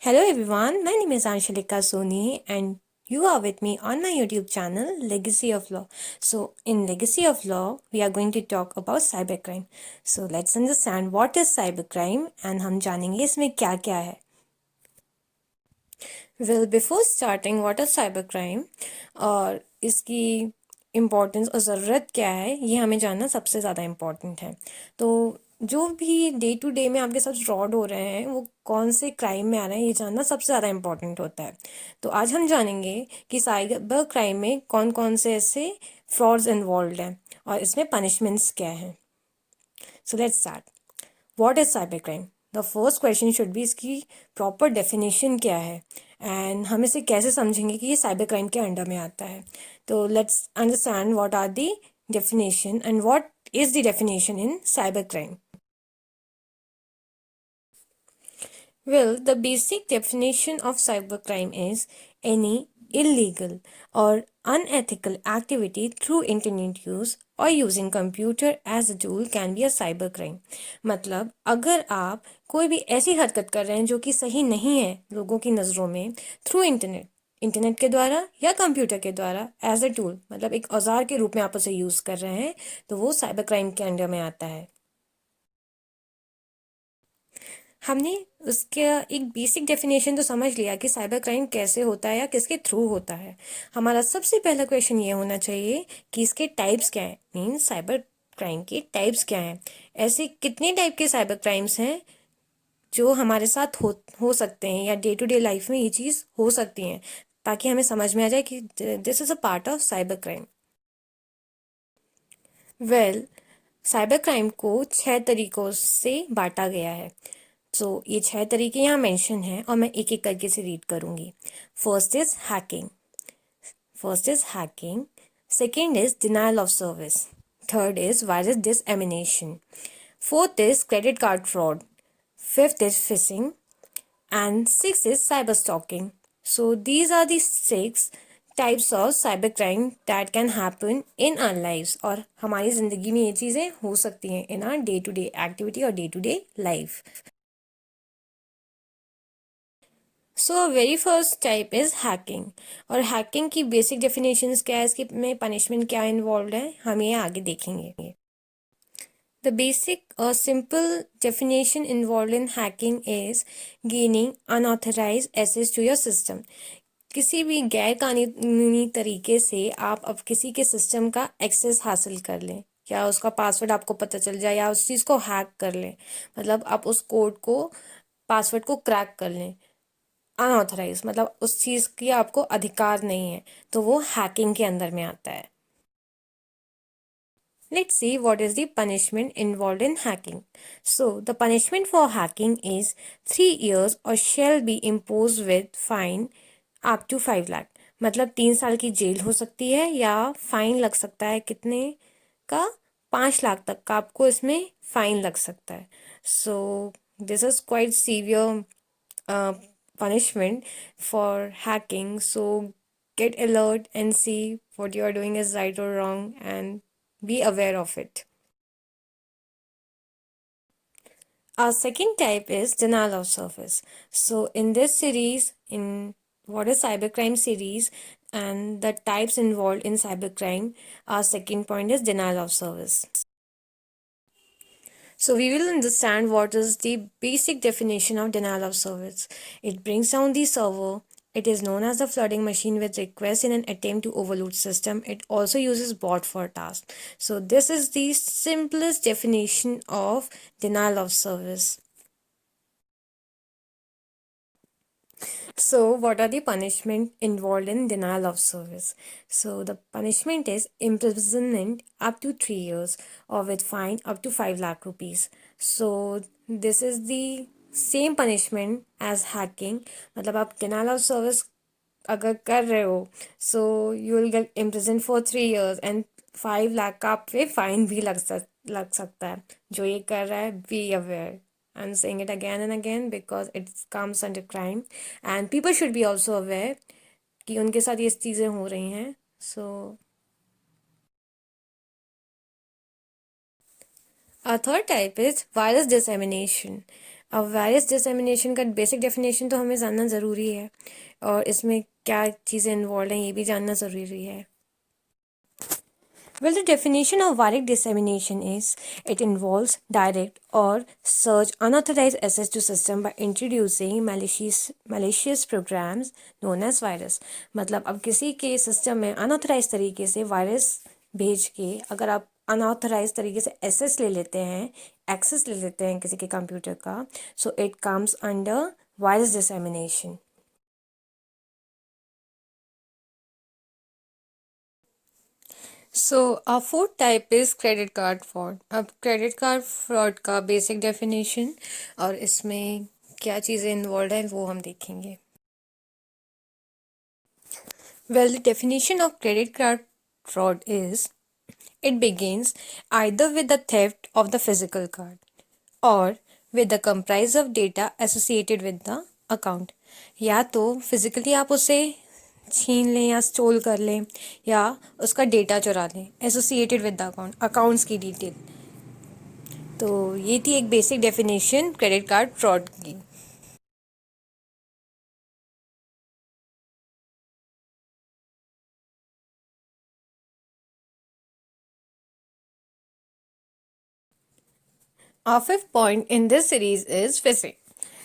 Hello everyone, my name is Anshalika Soni and you are with me on my YouTube channel Legacy of Law. So in Legacy of Law, we are going to talk about cybercrime. So let's understand what is cybercrime and हम जानेंगे इसमें क्या क्या है. Well, before starting what is cybercrime और इसकी importance और ज़रूरत क्या है ये हमें जानना सबसे ज़्यादा इम्पोर्टेंट है. तो जो भी डे टू डे में आपके साथ फ्रॉड हो रहे हैं वो कौन से क्राइम में आ रहे हैं ये जानना सबसे ज़्यादा इम्पोर्टेंट होता है. तो आज हम जानेंगे कि साइबर क्राइम में कौन कौन से ऐसे फ्रॉड्स इन्वॉल्व हैं और इसमें पनिशमेंट्स क्या हैं. So let's start. What is cyber crime? The first question should be इसकी प्रॉपर डेफिनेशन क्या है एंड हम इसे कैसे समझेंगे कि ये साइबर क्राइम के अंडर में आता है. तो let's understand what are the definition and what is the definition in cybercrime. Well, the basic definition of cybercrime is any illegal or unethical activity through internet use or using computer as a tool can be a cybercrime. मतलब अगर आप कोई भी ऐसी हरकत कर रहे हैं जो कि सही नहीं है लोगों की नज़रों में थ्रू इंटरनेट के द्वारा या कंप्यूटर के द्वारा एज अ टूल मतलब एक औजार के रूप में आप उसे यूज़ कर रहे हैं तो वो साइबर क्राइम के अंडर में आता है. हमने उसके एक बेसिक डेफिनेशन तो समझ लिया कि साइबर क्राइम कैसे होता है या किसके थ्रू होता है. हमारा सबसे पहला क्वेश्चन ये होना चाहिए कि इसके टाइप्स क्या हैं. मीन्स साइबर क्राइम के टाइप्स क्या हैं. ऐसे कितने टाइप के साइबर क्राइम्स हैं जो हमारे साथ हो सकते हैं या डे टू डे लाइफ में ये चीज़ हो सकती हैं ताकि हमें समझ में आ जाए कि this is a part of cyber crime. Well, cyber crime को 6 तरीकों से बांटा गया है. सो ये 6 तरीके यहाँ मेंशन हैं और मैं एक एक करके से रीड करूँगी. First is hacking. Second is denial of service. Third is virus dissemination. Fourth is credit card fraud. Fifth is phishing and sixth is cyber stalking. So these are the 6 types of cybercrime that can happen in our lives और हमारी ज़िंदगी में ये चीज़ें हो सकती हैं in our day to day activity और day to day life. So very first type is hacking और hacking की basic definitions क्या है इसके में punishment क्या involved है हम ये आगे देखेंगे. The basic or simple definition involved in hacking is gaining unauthorized access to your system. किसी भी गैर कानूनी तरीके से आप अब किसी के सिस्टम का एक्सेस हासिल कर लें या उसका पासवर्ड आपको पता चल जाए या उस चीज़ को हैक कर लें. मतलब आप उस कोड को पासवर्ड को क्रैक कर लें अनऑथराइज मतलब उस चीज़ की आपको अधिकार नहीं है तो वो हैकिंग के अंदर में आता है. Let's see what is the punishment involved in hacking. So, the punishment for hacking is 3 years or shall be imposed with fine up to 5 lakh. मतलब 3 साल की जेल हो सकती है या फाइन लग सकता है कितने का 5 लाख तक का आपको इसमें फाइन लग सकता है. So, this is quite severe punishment for hacking. So, get alert and see what you are doing is right or wrong and be aware of it. Our second type is denial of service. So in this series, in what is cybercrime series and the types involved in cybercrime, our second point is denial of service. So we will understand what is the basic definition of denial of service. It brings down the server. It is known as the flooding machine with requests in an attempt to overload system. It also uses bot for tasks. So this is the simplest definition of denial of service. So, what are the punishment involved in denial of service? So, the punishment is imprisonment up to 3 years or with fine up to 5 lakh rupees. So, this is the same punishment as hacking. मतलब आप denial of service अगर कर रहे हो so you will get imprisoned for 3 years and 5 lakh का आप पे fine भी लग सकता है. जो ये कर रहा है be aware. I'm saying it again and again because it comes under crime and people should be also aware कि उनके साथ ये चीज़ें हो रही हैं. So our third type is virus dissemination. अब वायरस डिसएमिनेशन का बेसिक डेफिनेशन तो हमें जानना ज़रूरी है, और इसमें क्या चीज़ें इन्वॉल्व हैं ये भी जानना ज़रूरी है. Well, the definition of viral dissemination is it involves direct or search unauthorized access to system by introducing malicious programs known as virus. मतलब अब किसी के सिस्टम में अनऑथराइज तरीके से वायरस भेज के अगर आप अनऑथराइज तरीके से एक्सेस ले लेते हैं किसी के कंप्यूटर का, so it comes under virus dissemination. So, our fourth type is credit card fraud. अब credit card fraud का basic definition और इसमें क्या चीज़ें involved हैं वो हम देखेंगे. Well, the definition of credit card fraud is it begins either with the theft of the physical card or with the comprise of data associated with the account. या तो फिजिकली आप उसे छीन लें या स्टोल कर लें या उसका डेटा चुरा लें एसोसिएटेड विद द अकाउंट्स की डिटेल. तो ये थी एक basic definition credit card fraud की. Our fifth point in this series is phishing.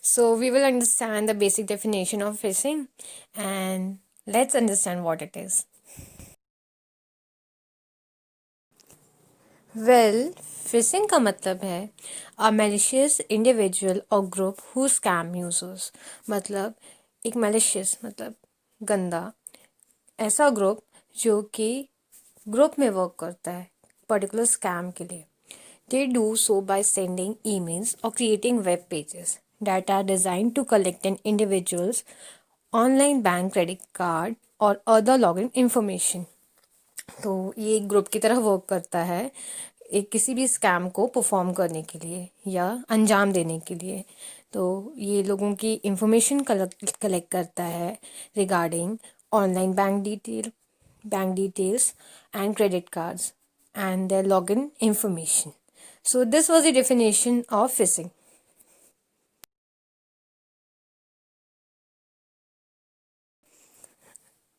So we will understand the basic definition of phishing and let's understand what it is. Well, phishing का मतलब है a malicious individual or group who scam users. मतलब एक malicious मतलब गंदा ऐसा group जो कि ग्रुप में वर्क करता है पर्टिकुलर स्कैम के लिए. They do so by sending emails or creating web pages that are designed to collect an individual's online bank credit card or other login information. तो ये एक ग्रुप की तरह वर्क करता है एक किसी भी स्कैम को परफॉर्म करने के लिए या अंजाम देने के लिए. तो ये लोगों की इंफॉर्मेशन कलेक्ट करता है regarding online bank details and credit cards and their login information. So this was the definition of phishing.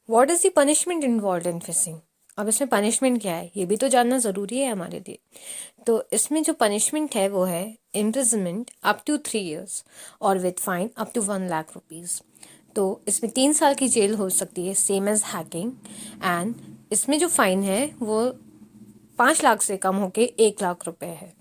What is the punishment involved in phishing? अब इसमें पनिशमेंट क्या है ये भी तो जानना ज़रूरी है हमारे लिए. तो इसमें जो पनिशमेंट है वो है इम्प्रिजनमेंट अप टू 3 years और with fine up to 1 lakh rupees. तो इसमें 3 साल की जेल हो सकती है सेम एज हैकिंग. एंड इसमें जो फाइन है वो 5 लाख से कम होके 1 लाख रुपए है.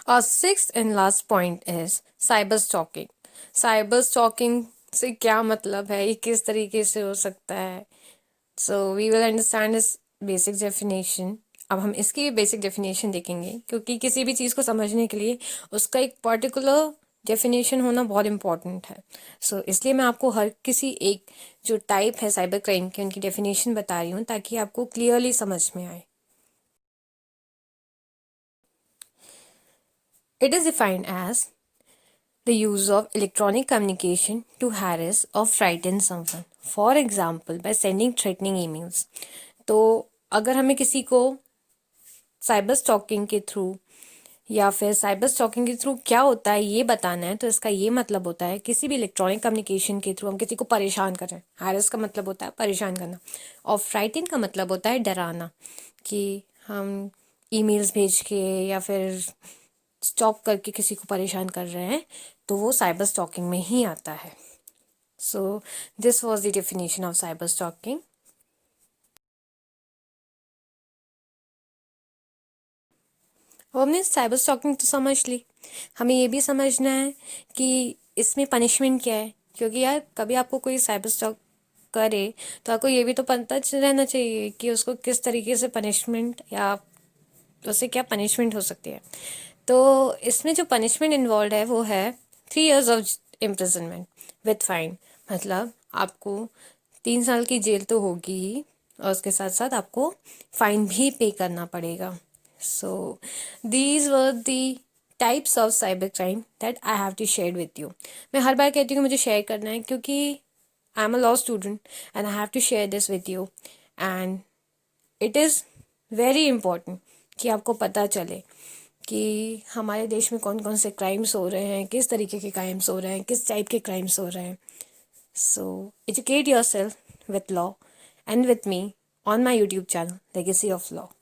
Our sixth and last point is cyber stalking. Cyber stalking से क्या मतलब है, ये किस तरीके से हो सकता है. So we will understand this basic definition. अब हम इसकी भी बेसिक डेफिनेशन देखेंगे क्योंकि किसी भी चीज़ को समझने के लिए उसका एक पर्टिकुलर डेफिनेशन होना बहुत इम्पॉर्टेंट है. सो इसलिए मैं आपको हर किसी एक जो टाइप है साइबर क्राइम की उनकी डेफिनेशन बता रही हूँ ताकि आपको क्लियरली समझ में आए. It is defined as the use of electronic communication to harass or frighten someone. For example, by sending threatening emails. तो अगर हमें किसी को साइबर स्टॉकिंग के थ्रू या फिर साइबर स्टॉकिंग के थ्रू क्या होता है ये बताना है तो इसका ये मतलब होता है किसी भी इलेक्ट्रॉनिक कम्युनिकेशन के थ्रू हम किसी को परेशान कर रहे हैं. हैरेस का मतलब होता है परेशान करना और फ्राइटन का मतलब होता है डराना कि हम ईमेल्स भेज के या फिर स्टॉक करके किसी को परेशान कर रहे हैं तो वो साइबर स्टॉकिंग में ही आता है. So this was the definition of cyber stalking. और हमने साइबर स्टॉकिंग तो समझ ली, हमें ये भी समझना है कि इसमें पनिशमेंट क्या है. क्योंकि यार कभी आपको कोई साइबर स्टॉक करे तो आपको ये भी तो पता रहना चाहिए कि उसको किस तरीके से पनिशमेंट या उससे क्या पनिशमेंट हो सकती है. तो इसमें जो पनिशमेंट इन्वॉल्व है वो है 3 years of imprisonment with fine. मतलब आपको 3 साल की जेल तो होगी ही और उसके साथ साथ आपको फाइन भी पे करना पड़ेगा. So these were the types of cyber crime that I have to share with you. मैं हर बार कहती हूँ कि मुझे शेयर करना है क्योंकि I am a law student and I have to share this with you. And it is very important कि आपको पता चले कि हमारे देश में कौन कौन से क्राइम्स हो रहे हैं, किस तरीके के क्राइम्स हो रहे हैं, किस टाइप के क्राइम्स हो रहे हैं. So educate yourself with law and with me on my YouTube channel, Legacy of Law.